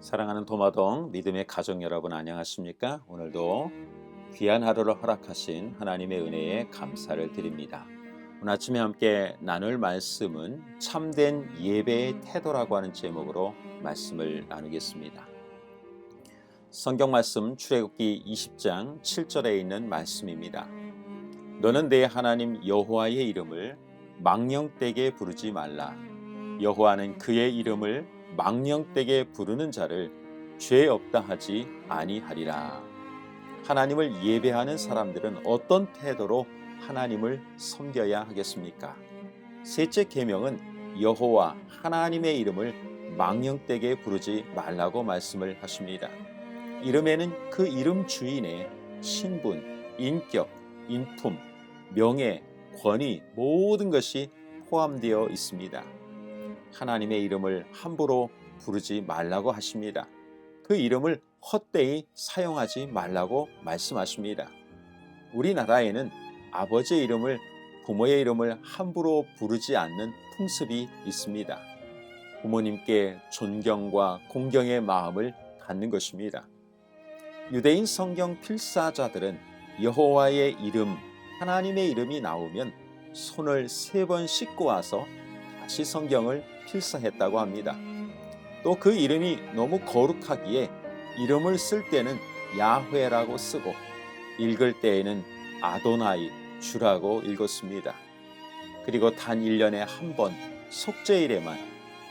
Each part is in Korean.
사랑하는 도마동 믿음의 가족 여러분 안녕하십니까? 오늘도 귀한 하루를 허락하신 하나님의 은혜에 감사를 드립니다. 오늘 아침에 함께 나눌 말씀은 참된 예배의 태도라고 하는 제목으로 말씀을 나누겠습니다. 성경 말씀 출애굽기 20장 7절에 있는 말씀입니다. 너는 내 하나님 여호와의 이름을 망령되게 부르지 말라. 여호와는 그의 이름을 망령되게 부르는 자를 죄 없다 하지 아니하리라. 하나님을 예배하는 사람들은 어떤 태도로 하나님을 섬겨야 하겠습니까? 셋째 계명은 여호와 하나님의 이름을 망령되게 부르지 말라고 말씀을 하십니다. 이름에는 그 이름 주인의 신분, 인격, 인품, 명예, 권위 모든 것이 포함되어 있습니다. 하나님의 이름을 함부로 부르지 말라고 하십니다. 그 이름을 헛되이 사용하지 말라고 말씀하십니다. 우리나라에는 아버지의 이름을, 부모의 이름을 함부로 부르지 않는 풍습이 있습니다. 부모님께 존경과 공경의 마음을 갖는 것입니다. 유대인 성경 필사자들은 여호와의 이름, 하나님의 이름이 나오면 손을 3번 씻고 와서 다시 성경을 필사했다고 합니다. 또 그 이름이 너무 거룩하기에 이름을 쓸 때는 야훼라고 쓰고 읽을 때에는 아도나이, 주라고 읽었습니다. 그리고 단 1년에 한 번 속죄일에만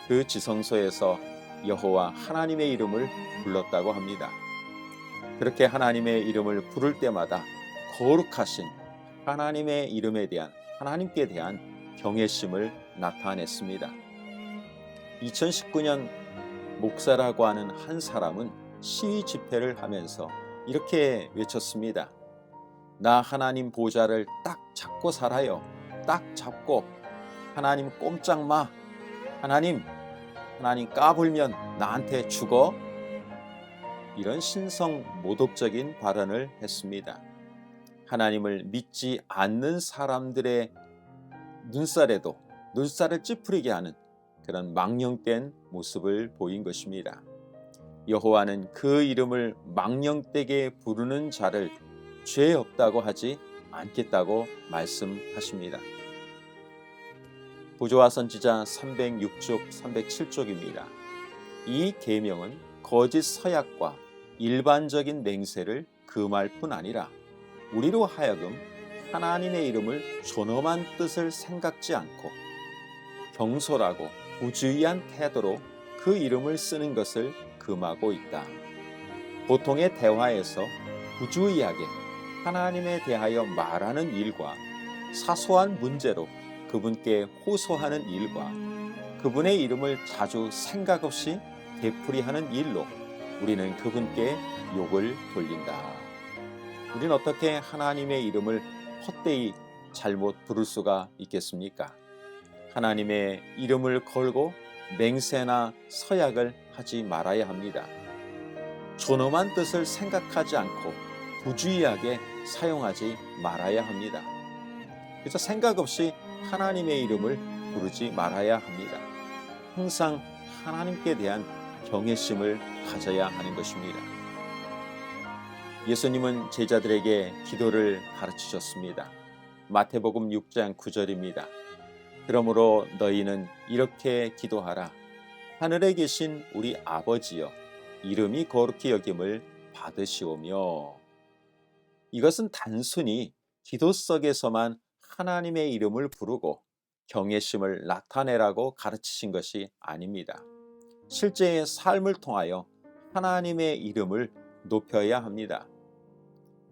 그 지성소에서 여호와 하나님의 이름을 불렀다고 합니다. 그렇게 하나님의 이름을 부를 때마다 거룩하신 하나님의 이름에 대한, 하나님께 대한 경외심을 나타냈습니다. 2019년 목사라고 하는 한 사람은 시위 집회를 하면서 이렇게 외쳤습니다. 나 하나님 보좌를 딱 잡고 살아요. 딱 잡고. 하나님 꼼짝 마. 하나님 까불면 나한테 죽어. 이런 신성 모독적인 발언을 했습니다. 하나님을 믿지 않는 사람들의 눈살을 찌푸리게 하는 그런 망령된 모습을 보인 것입니다. 여호와는 그 이름을 망령되게 부르는 자를 죄 없다고 하지 않겠다고 말씀하십니다. 부조와 선지자 306쪽 307쪽입니다. 이 계명은 거짓 서약과 일반적인 맹세를 금할 뿐 아니라 우리로 하여금 하나님의 이름을 존엄한 뜻을 생각지 않고 경솔하고 부주의한 태도로 그 이름을 쓰는 것을 금하고 있다. 보통의 대화에서 부주의하게 하나님에 대하여 말하는 일과 사소한 문제로 그분께 호소하는 일과 그분의 이름을 자주 생각 없이 되풀이하는 일로 우리는 그분께 욕을 돌린다. 우리는 어떻게 하나님의 이름을 헛되이 잘못 부를 수가 있겠습니까? 하나님의 이름을 걸고 맹세나 서약을 하지 말아야 합니다. 존엄한 뜻을 생각하지 않고 부주의하게 사용하지 말아야 합니다. 그래서 생각 없이 하나님의 이름을 부르지 말아야 합니다. 항상 하나님께 대한 경외심을 가져야 하는 것입니다. 예수님은 제자들에게 기도를 가르치셨습니다. 마태복음 6장 9절입니다. 그러므로 너희는 이렇게 기도하라. 하늘에 계신 우리 아버지여, 이름이 거룩히 여김을 받으시오며. 이것은 단순히 기도 속에서만 하나님의 이름을 부르고 경외심을 나타내라고 가르치신 것이 아닙니다. 실제의 삶을 통하여 하나님의 이름을 높여야 합니다.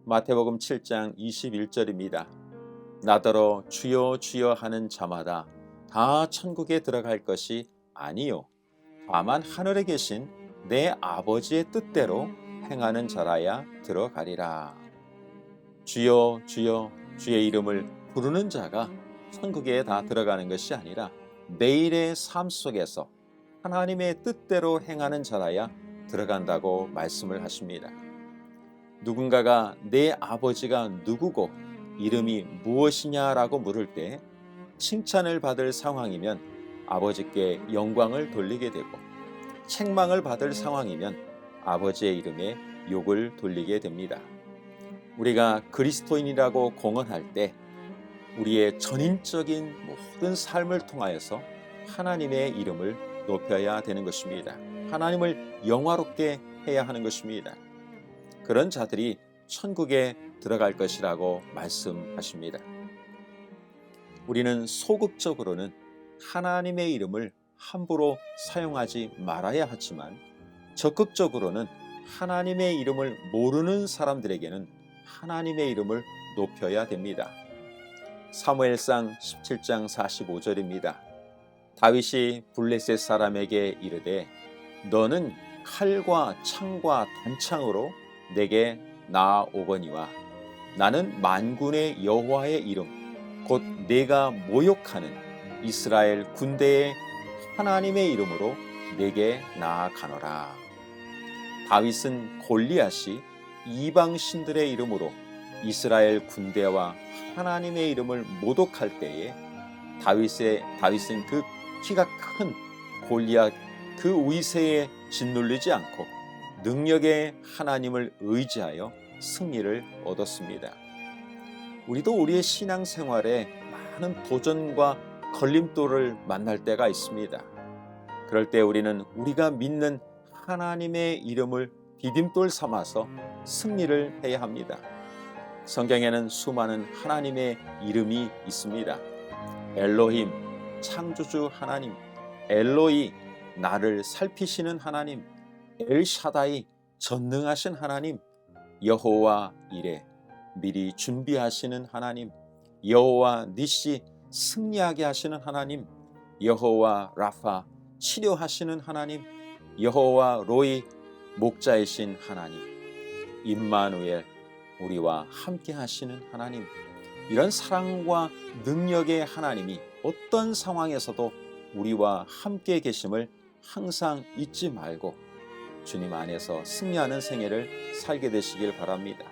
마태복음 7장 21절입니다. 나더러 주여 주여 하는 자마다 다 천국에 들어갈 것이 아니요 다만 하늘에 계신 내 아버지의 뜻대로 행하는 자라야 들어가리라. 주여 주여 주의 이름을 부르는 자가 천국에 다 들어가는 것이 아니라 매일의 삶 속에서 하나님의 뜻대로 행하는 자라야 들어간다고 말씀을 하십니다. 누군가가 내 아버지가 누구고 이름이 무엇이냐라고 물을 때 칭찬을 받을 상황이면 아버지께 영광을 돌리게 되고 책망을 받을 상황이면 아버지의 이름에 욕을 돌리게 됩니다. 우리가 그리스도인이라고 공언할 때 우리의 전인적인 모든 삶을 통하여서 하나님의 이름을 높여야 되는 것입니다. 하나님을 영화롭게 해야 하는 것입니다. 그런 자들이 천국에 들어갈 것이라고 말씀하십니다. 우리는 소극적으로는 하나님의 이름을 함부로 사용하지 말아야 하지만 적극적으로는 하나님의 이름을 모르는 사람들에게는 하나님의 이름을 높여야 됩니다. 사무엘상 17장 45절입니다. 다윗이 블레셋 사람에게 이르되 너는 칼과 창과 단창으로 내게 나아오거니와 나는 만군의 여호와의 이름 곧 내가 모욕하는 이스라엘 군대의 하나님의 이름으로 내게 나아가노라. 다윗은 골리앗이 이방 신들의 이름으로 이스라엘 군대와 하나님의 이름을 모독할 때에 다윗은 그 키가 큰 골리앗 그 위세에 짓눌리지 않고 능력의 하나님을 의지하여 승리를 얻었습니다. 우리도 우리의 신앙생활에 많은 도전과 걸림돌을 만날 때가 있습니다. 그럴 때 우리는 우리가 믿는 하나님의 이름을 디딤돌 삼아서 승리를 해야 합니다. 성경에는 수많은 하나님의 이름이 있습니다. 엘로힘, 창조주 하나님, 엘로이, 나를 살피시는 하나님, 엘샤다이, 전능하신 하나님, 여호와 이레, 미리 준비하시는 하나님, 여호와 니시, 승리하게 하시는 하나님, 여호와 라파, 치료하시는 하나님, 여호와 로이, 목자이신 하나님, 임마누엘, 우리와 함께 하시는 하나님. 이런 사랑과 능력의 하나님이 어떤 상황에서도 우리와 함께 계심을 항상 잊지 말고 주님 안에서 승리하는 생애를 살게 되시길 바랍니다.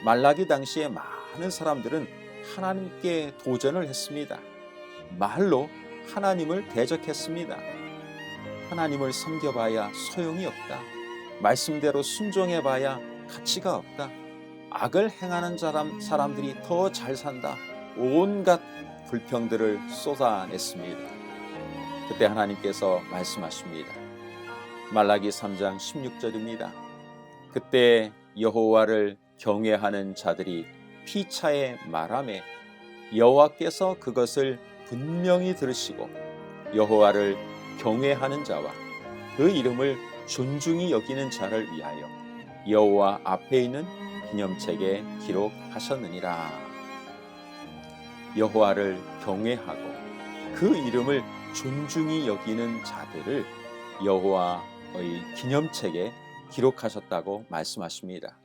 말라기 당시에 많은 사람들은 하나님께 도전을 했습니다. 말로 하나님을 대적했습니다. 하나님을 섬겨봐야 소용이 없다. 말씀대로 순종해봐야 가치가 없다. 악을 행하는 사람들이 더 잘 산다. 온갖 불평들을 쏟아냈습니다. 그때 하나님께서 말씀하십니다. 말라기 3장 16절입니다. 그때 여호와를 경외하는 자들이 피차에 말하매 여호와께서 그것을 분명히 들으시고 여호와를 경외하는 자와 그 이름을 존중히 여기는 자를 위하여 여호와 앞에 있는 기념책에 기록하셨느니라. 여호와를 경외하고 그 이름을 존중히 여기는 자들을 여호와의 기념책에 기록하셨다고 말씀하십니다.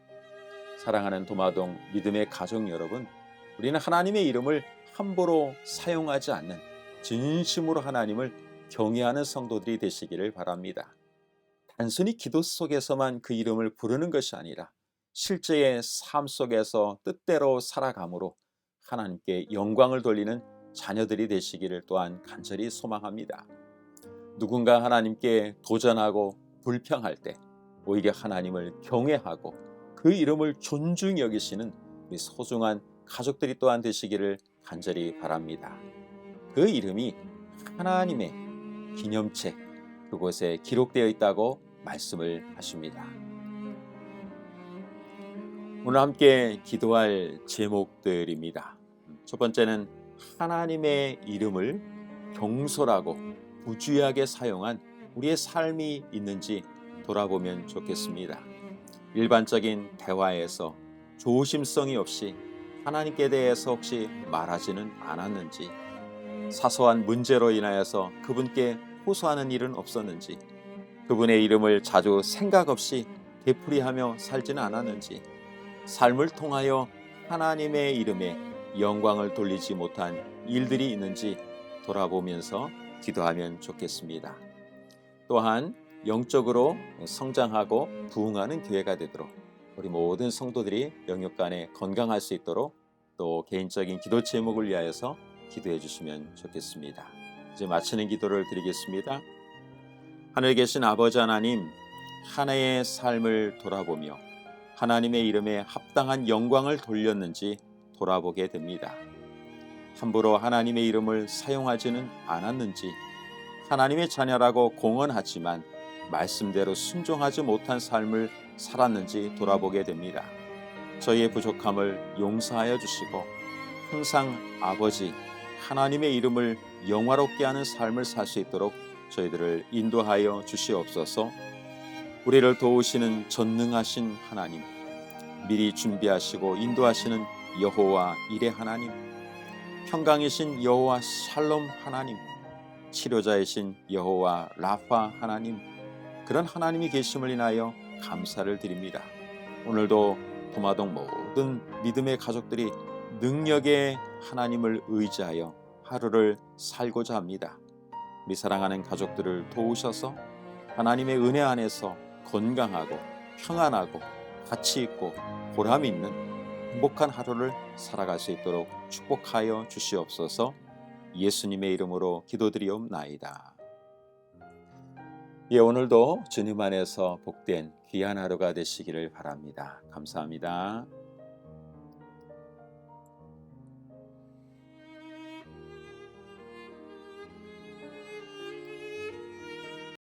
사랑하는 도마동 믿음의 가족 여러분, 우리는 하나님의 이름을 함부로 사용하지 않는 진심으로 하나님을 경외하는 성도들이 되시기를 바랍니다. 단순히 기도 속에서만 그 이름을 부르는 것이 아니라 실제의 삶 속에서 뜻대로 살아감으로 하나님께 영광을 돌리는 자녀들이 되시기를 또한 간절히 소망합니다. 누군가 하나님께 도전하고 불평할 때 오히려 하나님을 경외하고 그 이름을 존중히 여기시는 우리 소중한 가족들이 또한 되시기를 간절히 바랍니다. 그 이름이 하나님의 기념책 그곳에 기록되어 있다고 말씀을 하십니다. 오늘 함께 기도할 제목들입니다. 첫 번째는 하나님의 이름을 경솔하고 부주의하게 사용한 우리의 삶이 있는지 돌아보면 좋겠습니다. 일반적인 대화에서 조심성이 없이 하나님께 대해서 혹시 말하지는 않았는지, 사소한 문제로 인하여서 그분께 호소하는 일은 없었는지, 그분의 이름을 자주 생각 없이 되풀이하며 살지는 않았는지, 삶을 통하여 하나님의 이름에 영광을 돌리지 못한 일들이 있는지 돌아보면서 기도하면 좋겠습니다. 또한 영적으로 성장하고 부흥하는 교회가 되도록 우리 모든 성도들이 영육간에 건강할 수 있도록 또 개인적인 기도 제목을 위하여서 기도해 주시면 좋겠습니다. 이제 마치는 기도를 드리겠습니다. 하늘에 계신 아버지 하나님, 한 해의 삶을 돌아보며 하나님의 이름에 합당한 영광을 돌렸는지 돌아보게 됩니다. 함부로 하나님의 이름을 사용하지는 않았는지, 하나님의 자녀라고 공언하지만 말씀대로 순종하지 못한 삶을 살았는지 돌아보게 됩니다. 저희의 부족함을 용서하여 주시고 항상 아버지 하나님의 이름을 영화롭게 하는 삶을 살 수 있도록 저희들을 인도하여 주시옵소서. 우리를 도우시는 전능하신 하나님, 미리 준비하시고 인도하시는 여호와 이레 하나님, 평강이신 여호와 샬롬 하나님, 치료자이신 여호와 라파 하나님, 그런 하나님이 계심을 인하여 감사를 드립니다. 오늘도 도마동 모든 믿음의 가족들이 능력의 하나님을 의지하여 하루를 살고자 합니다. 우리 사랑하는 가족들을 도우셔서 하나님의 은혜 안에서 건강하고 평안하고 가치 있고 보람 있는 행복한 하루를 살아갈 수 있도록 축복하여 주시옵소서. 예수님의 이름으로 기도드리옵나이다. 오늘도 주님 안에서 복된 귀한 하루가 되시기를 바랍니다. 감사합니다.